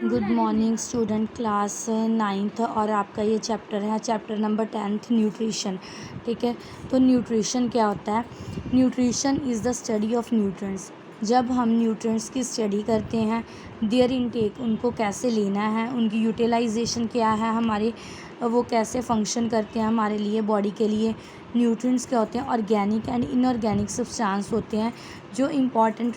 Good morning student class 9th और आपका ये चैप्टर है चैप्टर नंबर 10th न्यूट्रिशन। ठीक है, तो न्यूट्रिशन क्या होता है? Nutrition is the study of nutrients. जब हम न्यूट्रिएंट्स की स्टडी करते हैं, देयर इनटेक, उनको कैसे लेना है, उनकी यूटिलाइजेशन क्या है, हमारे वो कैसे फंक्शन करते हैं हमारे लिए, बॉडी के लिए। न्यूट्रिएंट्स क्या होते हैं? ऑर्गेनिक एंड इनऑर्गेनिक सब्सटेंस होते हैं जो इम्पॉर्टेंट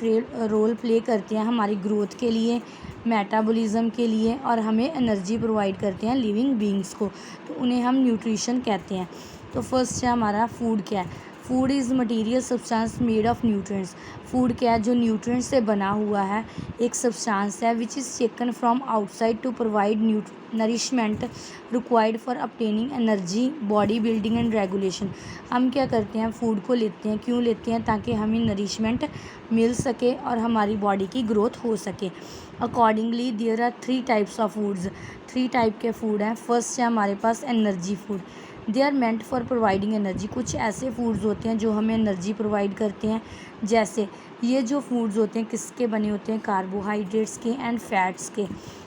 रोल प्ले करते हैं हमारी ग्रोथ के लिए, मेटाबॉलिज्म के लिए, और हमें एनर्जी प्रोवाइड करते हैं लिविंग बीइंग्स को, तो उन्हें हम न्यूट्रिशन कहते हैं। तो फर्स्ट है हमारा फूड। क्या है? Food is material substance made of nutrients. Food क्या है? जो न्यूट्रिएंट्स से बना हुआ है, एक सब्सटेंस है which is taken from outside to provide nourishment required for obtaining energy, body building and regulation. हम क्या करते हैं? फूड को लेते हैं। क्यों लेते हैं? ताकि हमें नरिशमेंट मिल सके और हमारी बॉडी की ग्रोथ हो सके। Accordingly there are 3 types of foods. 3 type के फूड हैं। फर्स्ट है हमारे पास energy food. They are meant for providing energy. कुछ ऐसे फूड्स होते हैं जो हमें एनर्जी प्रोवाइड करते हैं। जैसे ये जो फूड्स होते हैं किसके बने होते हैं? कार्बोहाइड्रेट्स के एंड फैट्स के।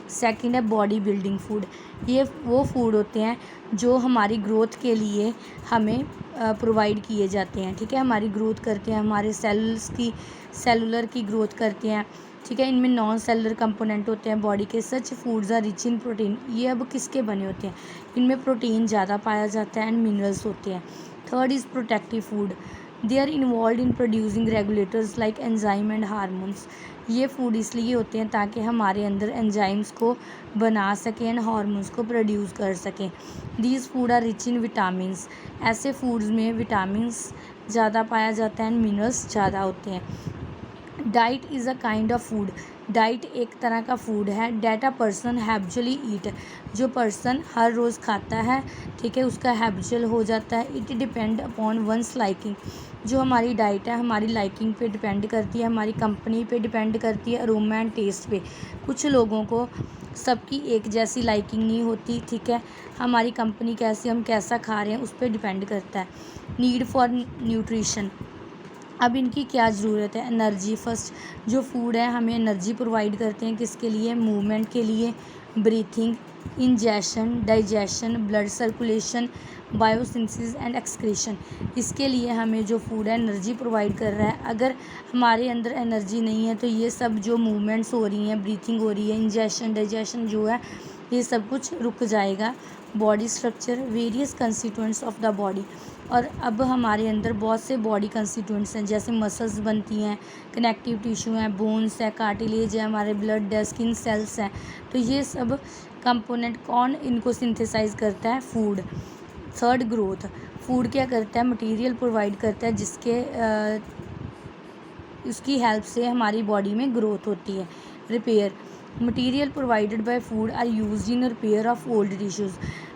सेकंड है बॉडी बिल्डिंग फूड। ये वो फूड होते हैं जो हमारी ग्रोथ के लिए हमें प्रोवाइड किए जाते हैं। ठीक है, हमारी ग्रोथ करते हैं, हमारे सेलुलर की ग्रोथ करते हैं। ठीक है, इनमें नॉन सेलुलर कंपोनेंट होते हैं बॉडी के। Such foods are rich in protein. ये अब किसके बने होते हैं? इनमें प्रोटीन ज़्यादा पाया जाता है एंड मिनरल्स होते हैं। Third is protective food. They are involve in producing regulators like enzyme and hormones. ये फूड इसलिए होते हैं ताकि हमारे अंदर एंजाइम्स को बना सकें एंड हार्मोन्स को प्रोड्यूस कर सकें। These food are rich in vitamins. ऐसे फूड्स में विटामिन्स ज़्यादा पाया जाता है एंड मिनरल्स ज़्यादा होते हैं। Diet is a kind of food. Diet एक तरह का फूड है that a person habitually eat. जो पर्सन हर रोज़ खाता है, ठीक है, उसका हैबिचुअल हो जाता है। It depend upon one's liking. जो हमारी डाइट है हमारी लाइकिंग पे डिपेंड करती है, हमारी कंपनी पे डिपेंड करती है, अरोमा एंड टेस्ट पे। कुछ लोगों को सबकी एक जैसी लाइकिंग नहीं होती। ठीक है, हमारी कंपनी कैसी, हम कैसा खा रहे हैं, उस पर डिपेंड करता है। Need for nutrition. अब इनकी क्या ज़रूरत है? एनर्जी। फर्स्ट जो फूड है हमें एनर्जी प्रोवाइड करते हैं। किसके लिए? मूवमेंट के लिए, breathing, ingestion, digestion, blood circulation, biosynthesis and excretion. इसके लिए हमें जो फूड है एनर्जी प्रोवाइड कर रहा है। अगर हमारे अंदर एनर्जी नहीं है तो ये सब जो मूवमेंट्स हो रही हैं, ब्रीथिंग हो रही है, इंजेशन, डाइजेशन जो है, ये सब कुछ रुक जाएगा। Body structure, various constituents of the body. और अब हमारे अंदर बहुत से बॉडी कंस्टिट्यूएंट्स हैं, जैसे मसल्स बनती हैं, कनेक्टिव टिश्यू हैं, बोन्स है, कार्टिलेज है, हमारे ब्लड है, स्किन सेल्स हैं। तो ये सब कंपोनेंट कौन इनको सिंथेसाइज करता है? फूड। Third growth. फूड क्या करता है? मटेरियल प्रोवाइड करता है जिसके उसकी हेल्प से हमारी बॉडी में ग्रोथ होती है। Repair. Material provided by food are used in repair of old tissues.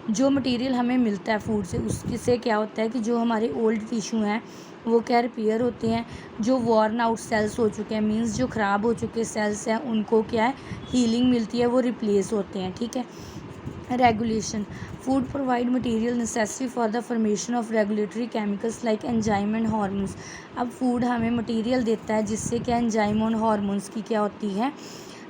जो मटेरियल हमें मिलता है फूड से, उससे क्या होता है कि जो हमारे ओल्ड टिश्यू हैं वो क्या रिपेयर होते हैं। जो वॉर्न आउट सेल्स हो चुके हैं, मींस जो ख़राब हो चुके सेल्स हैं, उनको क्या है? हीलिंग मिलती है, वो रिप्लेस होते हैं। ठीक है। Regulation. Food provide material necessary for the formation of regulatory chemicals like enzyme and hormones. अब फूड हमें मटेरियल देता है जिससे क्या एंजाइम और हार्मोन्स की क्या होती है?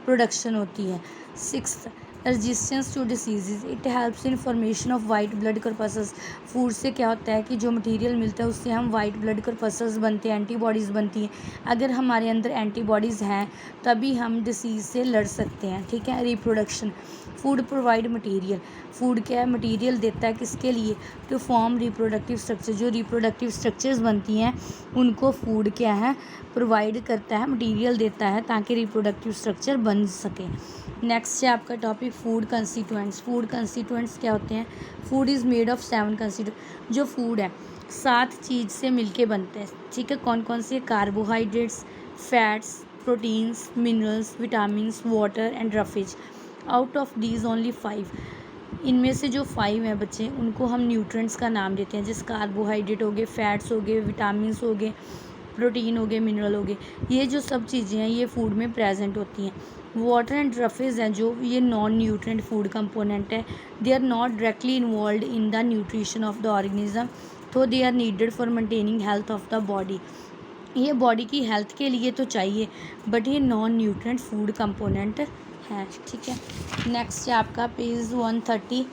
प्रोडक्शन होती है। Sixth, resistance to disease. It helps in formation of white blood corpuscles। Food से क्या होता है कि जो मटेरियल मिलता है उससे हम वाइट ब्लड corpuscles बनते हैं, एंटीबॉडीज़ बनती हैं। अगर हमारे अंदर एंटीबॉडीज़ हैं तभी हम डिसीज़ से लड़ सकते हैं। ठीक है। Reproduction. Food provide material. Food क्या है? मटेरियल देता है किसके लिए? To form reproductive structure. जो रिप्रोडक्टिव स्ट्रक्चर्स बनती हैं उनको फूड क्या है? प्रोवाइड करता है, मटेरियल देता है ताकि रिप्रोडक्टिव स्ट्रक्चर बन सके। नेक्स्ट है आपका topic food constituents. Food constituents क्या होते हैं? Food is made of 7 constituent. जो फूड है 7 चीज़ से मिलके बनते हैं। ठीक है, कौन कौन से? Carbohydrates, fats, proteins, minerals, vitamins, water and roughage. Out of these only 5। इनमें से जो 5 हैं बच्चे, उनको हम न्यूट्रिएंट्स का नाम देते हैं। जैसे कार्बोहाइड्रेट हो गए, फैट्स हो गए, विटामिन्स हो गए, प्रोटीन हो गए, मिनरल हो गए। ये जो सब चीज़ें हैं ये फूड में प्रेजेंट होती हैं। वाटर एंड रफेज हैं जो ये नॉन न्यूट्रिएंट फूड कंपोनेंट है। They are not directly involve in the nutrition of the organism, तो they are needed for maintaining health of the body. ये बॉडी की हेल्थ के लिए तो चाहिए, बट ये नॉन न्यूट्रिएंट फूड कंपोनेंट है, ठीक है। नेक्स्ट है आपका पेज 130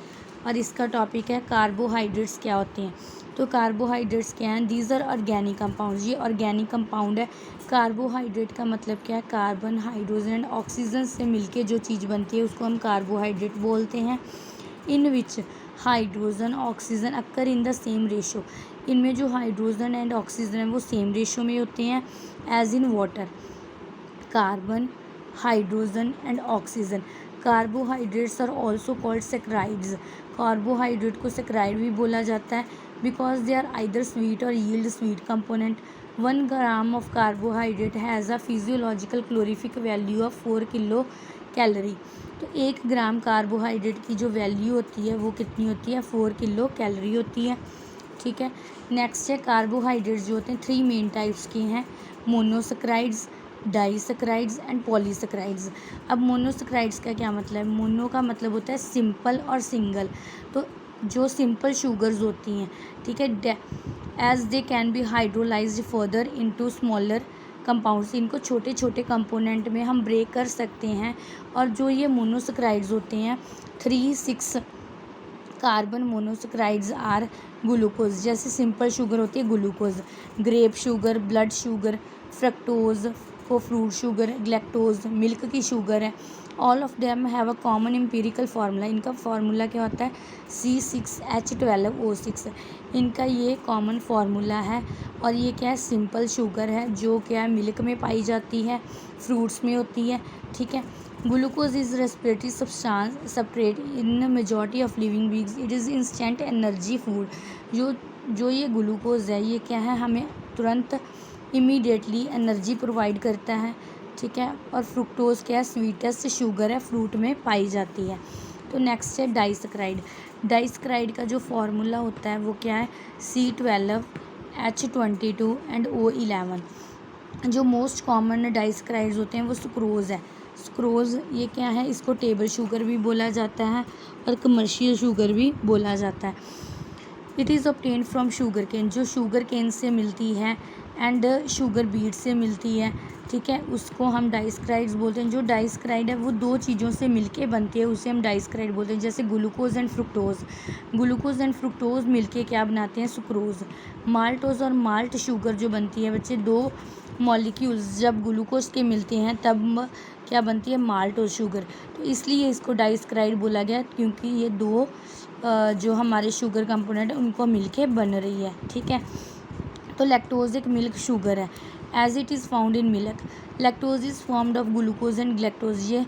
और इसका टॉपिक है कार्बोहाइड्रेट्स क्या होते हैं। तो कार्बोहाइड्रेट्स क्या हैं? दीज आर ऑर्गेनिक कंपाउंड्स, ये ऑर्गेनिक कंपाउंड है। कार्बोहाइड्रेट का मतलब क्या है? कार्बन, हाइड्रोजन एंड ऑक्सीजन से मिलके जो चीज़ बनती है उसको हम कार्बोहाइड्रेट बोलते हैं। In which hydrogen oxygen occur in the same ratio, इनमें जो हाइड्रोजन एंड ऑक्सीजन है वो सेम रेशो में होते हैं as in water. Carbon, hydrogen and oxygen. Carbohydrates are also called saccharides, carbohydrate को सेक्राइड भी बोला जाता है because they are either sweet और yield sweet component. 1 gram of carbohydrate has a physiological calorific value of 4 kilo calorie. तो 1 ग्राम carbohydrate की जो value होती है वो कितनी होती है? 4 किलो कैलोरी होती है, ठीक है। नेक्स्ट है कार्बोहाइड्रेट्स जो होते हैं 3 मेन टाइप्स के हैं, मोनोसेक्राइड्स, डाइसेक्राइड्स एंड पॉलीसेक्राइड्स। अब मोनोसेक्राइड्स का क्या मतलब है? मोनो का मतलब होता है सिंपल और सिंगल। तो जो सिंपल शुगर्स होती हैं, ठीक है, as they can be hydrolysed further into smaller compounds, इनको छोटे छोटे कंपोनेंट में हम ब्रेक कर सकते हैं। और जो ये मोनोसेक्राइड्स होते हैं 3-6 कार्बन मोनोसेक्राइड्स आर ग्लूकोज, जैसे सिंपल शुगर होती है glucose, grape sugar, blood sugar, fructose को फ्रूट शुगर, ग्लैक्टोज मिल्क की शुगर है। All of them have a common empirical formula, इनका फार्मूला क्या होता है? C6H12O6, इनका ये कॉमन फार्मूला है। और ये क्या है? सिंपल शुगर है जो क्या है? मिल्क में पाई जाती है, फ्रूट्स में होती है, ठीक है। Glucose is respiratory substrate in majority of living beings, it is instant energy food. जो ये ग्लूकोज है ये क्या है? हमें तुरंत इमीडिएटली एनर्जी प्रोवाइड करता है, ठीक है। और फ्रुक्टोज क्या है? स्वीटेस्ट शुगर है, फ्रूट में पाई जाती है। तो नेक्स्ट है डाइसेक्राइड। डाइसेक्राइड का जो फार्मूला होता है वो क्या है? C12H22 and O11। जो मोस्ट कॉमन डाइसेक्राइड्स होते हैं वो सुक्रोज़ है। सुक्रोज़ ये क्या है? इसको टेबल शुगर भी बोला जाता है और कमर्शियल शुगर भी बोला जाता है। It is obtained from sugar cane, जो शुगर केन से मिलती है एंड शुगर बीट से मिलती है, ठीक है, उसको हम डाइसेक्राइड्स बोलते हैं। जो डाइसेक्राइड है वो 2 चीज़ों से मिलके बनती है, उसे हम डाइसेक्राइड बोलते हैं, जैसे glucose and fructose. Glucose and fructose मिलके क्या बनाते हैं? सुक्रोज। माल्टोज और माल्ट शुगर जो बनती है बच्चे, 2 मॉलिक्यूल्स जब ग्लूकोज के मिलते हैं तब क्या बनती है? Maltose sugar. तो इसलिए इसको डाइसेक्राइड बोला गया क्योंकि ये 2 जो हमारे शुगर कंपोनेंट है उनको मिलके बन रही है, ठीक है। तो लैक्टोज एक मिल्क शुगर है as it is found in milk. Lactose is formed of glucose and galactose, ये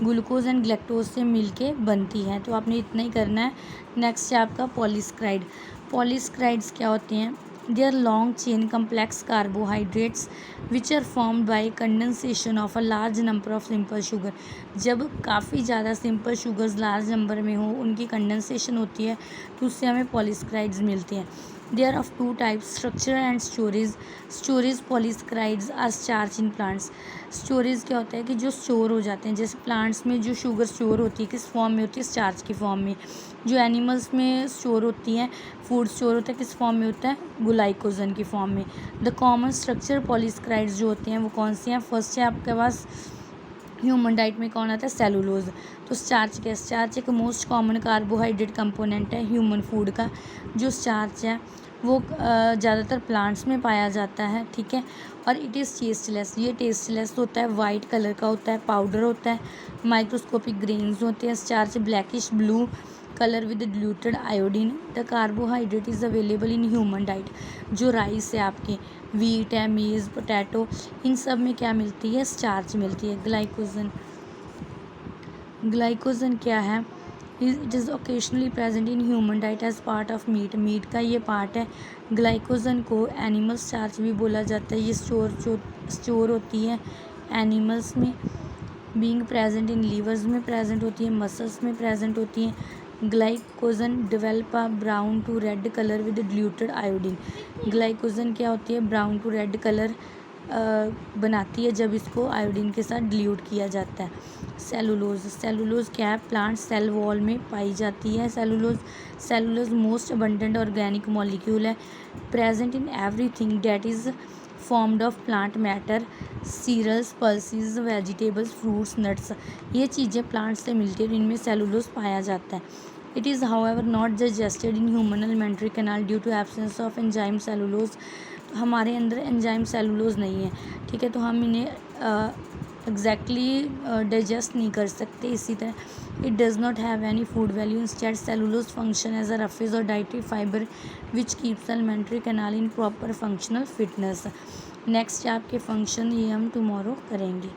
ग्लूकोज एंड ग्लैक्टोज से मिलके बनती है। तो आपने इतना ही करना है। नेक्स्ट है आपका पॉलीसेक्राइड। पॉलीसेक्राइड्स क्या होते हैं? They are long chain complex carbohydrates which are formed by condensation of a large number of simple sugar। जब काफ़ी ज़्यादा सिंपल शुगर्स लार्ज नंबर में हो उनकी कंडेंसेशन होती है तो उससे हमें पॉलीसेक्राइड्स मिलते हैं। They are of 2 types, structure and storage. Storage polysaccharides are starch in plants. Storage क्या होता है कि जो स्टोर हो जाते हैं, जैसे प्लांट्स में जो शुगर स्टोर होती है किस फॉर्म में होती है? स्टार्च की फॉर्म में। जो एनिमल्स में स्टोर होती हैं, फूड स्टोर होता है किस फॉर्म में होता है? ग्लाइकोजन की फॉर्म में। द कॉमन स्ट्रक्चर पॉलीसेक्राइड्स जो होते हैं वो कौन से हैं? फर्स्ट है आपके पास ह्यूमन डाइट में कौन आता है? सेलुलोज। तो स्टार्च क्या? स्टार्च एक मोस्ट कॉमन कार्बोहाइड्रेट कंपोनेंट है ह्यूमन फूड का। जो स्टार्च है वो ज़्यादातर प्लांट्स में पाया जाता है, ठीक है। और इट इज़ टेस्टलेस, ये टेस्टलेस होता है, वाइट कलर का होता है, पाउडर होता है, माइक्रोस्कोपिक ग्रेन्स होते हैं। Starch blackish blue colour with diluted iodine. The carbohydrate is available in human diet. जो राइस है आपके, वीट है, मेज़, पोटैटो, इन सब में क्या मिलती है? स्टार्च मिलती है। ग्लाइकोजन, ग्लाइकोजन क्या है? It is occasionally present in human diet as part of meat, meat का ये पार्ट है। ग्लाइकोजन को एनिमल स्टार्च भी बोला जाता है। ये स्टोर होती है एनिमल्स में, बीइंग प्रेजेंट इन लीवर्स में प्रेजेंट होती है, मसल्स में प्रेजेंट होती है। Glycogen develop a brown to red colour with diluted iodine. Glycogen क्या होती है? ब्राउन टू रेड कलर बनाती है जब इसको आयोडीन के साथ डिल्यूट किया जाता है। सेलुलोज, सेलुलोज क्या है? प्लांट सेल वॉल में पाई जाती है। Cellulose most abundant organic molecule है, present in everything that is formed of plant matter, cereals, pulses, vegetables, fruits, nuts. ये चीज़ें प्लांट से मिलती है और इनमें सेलुलोज पाया जाता है। It is however not digested in human alimentary canal due to absence of enzyme cellulose. हमारे अंदर एंजाइम सेलुलोज नहीं है, ठीक है, तो हम इन्हें एग्जैक्टली डाइजेस्ट नहीं कर सकते। इसी तरह it does not have any food value, instead cellulose function as a roughage और dietary fibre which keeps alimentary canal in proper functional fitness. Next आपके फंक्शन ये हम टुमारो करेंगे।